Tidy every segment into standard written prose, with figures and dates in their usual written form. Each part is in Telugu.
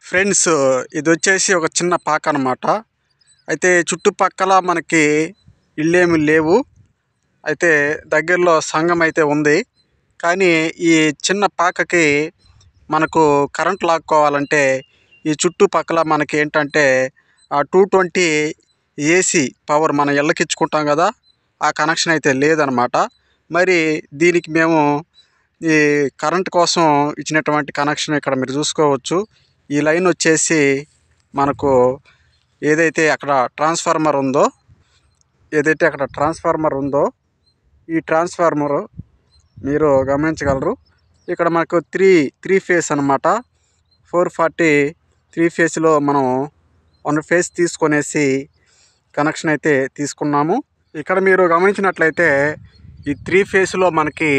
ఫ్రెండ్స్, ఇది వచ్చేసి ఒక చిన్న పాక అనమాట. అయితే చుట్టుపక్కల మనకి ఇళ్ళేమి లేవు. అయితే దగ్గరలో సంఘం అయితే ఉంది. కానీ ఈ చిన్న పాకకి మనకు కరెంట్ లాక్కోవాలంటే ఈ చుట్టుపక్కల మనకి ఏంటంటే 220 ఏసీ పవర్ మన ఇళ్ళకి ఇచ్చుకుంటాం కదా, ఆ కనెక్షన్ అయితే లేదనమాట. మరి దీనికి మేము ఈ కరెంట్ కోసం ఇచ్చినటువంటి కనెక్షన్ ఇక్కడ మీరు చూసుకోవచ్చు. ఈ లైన్ వచ్చేసి మనకు ఏదైతే అక్కడ ట్రాన్స్ఫార్మర్ ఉందో ఈ ట్రాన్స్ఫార్మరు మీరు గమనించగలరు. ఇక్కడ మనకు త్రీ ఫేస్ అనమాట. 440 3 ఫేస్లో మనం 1 ఫేస్ తీసుకొనేసి కనెక్షన్ అయితే తీసుకున్నాము. ఇక్కడ మీరు గమనించినట్లయితే ఈ 3 ఫేస్లో మనకి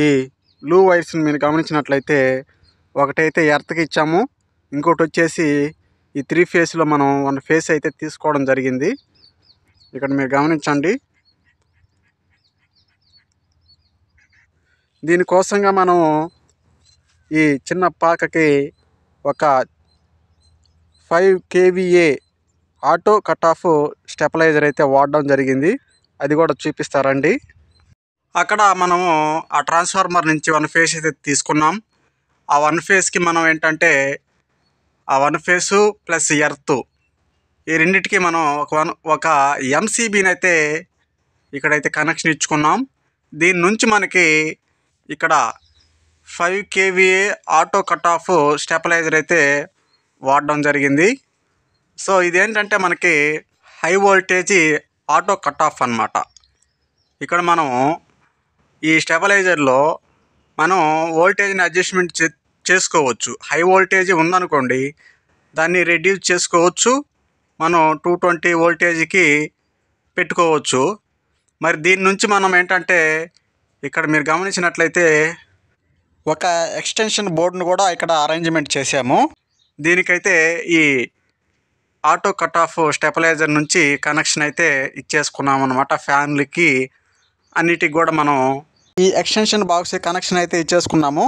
ఈ బ్లూ వైర్స్ని మీరు గమనించినట్లయితే ఒకటైతే ఎర్త్కి ఇచ్చాము, ఇంకోటి వచ్చేసి ఈ 3 ఫేస్లో మనం 1 ఫేస్ అయితే తీసుకోవడం జరిగింది. ఇక్కడ మీరు గమనించండి. దీనికోసంగా మనం ఈ చిన్న పాకకి ఒక 5 kVA auto cut off stabiliser అయితే వాడడం జరిగింది. అది కూడా చూపిస్తారండి. అక్కడ మనము ఆ ట్రాన్స్ఫార్మర్ నుంచి 1 ఫేస్ అయితే తీసుకున్నాం. ఆ 1 ఫేస్కి మనం ఏంటంటే ఆ 1 ఫేసు ప్లస్ ఎర్త్ ఈ రెండింటికి మనం ఒక ఎంసీబీని అయితే ఇక్కడైతే కనెక్షన్ ఇచ్చుకున్నాం. దీని నుంచి మనకి ఇక్కడ 5 kVA auto cut off stabiliser అయితే వాడడం జరిగింది. సో ఇదేంటంటే మనకి high voltage auto cut off అన్నమాట. ఇక్కడ మనం ఈ స్టెబిలైజర్లో మనం వోల్టేజ్ని అడ్జస్ట్మెంట్ చేసుకోవచ్చు. హై వోల్టేజ్ ఉందనుకోండి, దాన్ని రెడ్యూస్ చేసుకోవచ్చు. మనం 220 వోల్టేజ్కి పెట్టుకోవచ్చు. మరి దీని నుంచి మనం ఏంటంటే ఇక్కడ మీరు గమనించినట్లయితే ఒక ఎక్స్టెన్షన్ బోర్డును కూడా ఇక్కడ అరేంజ్మెంట్ చేసాము. దీనికైతే ఈ ఆటో కట్ ఆఫ్ స్టెబిలైజర్ నుంచి కనెక్షన్ అయితే ఇచ్చేసుకున్నాం అనమాట. ఫ్యాన్లకి అన్నిటికి కూడా మనం ఈ ఎక్స్టెన్షన్ బాక్స్ కనెక్షన్ అయితే ఇచ్చేసుకున్నాము.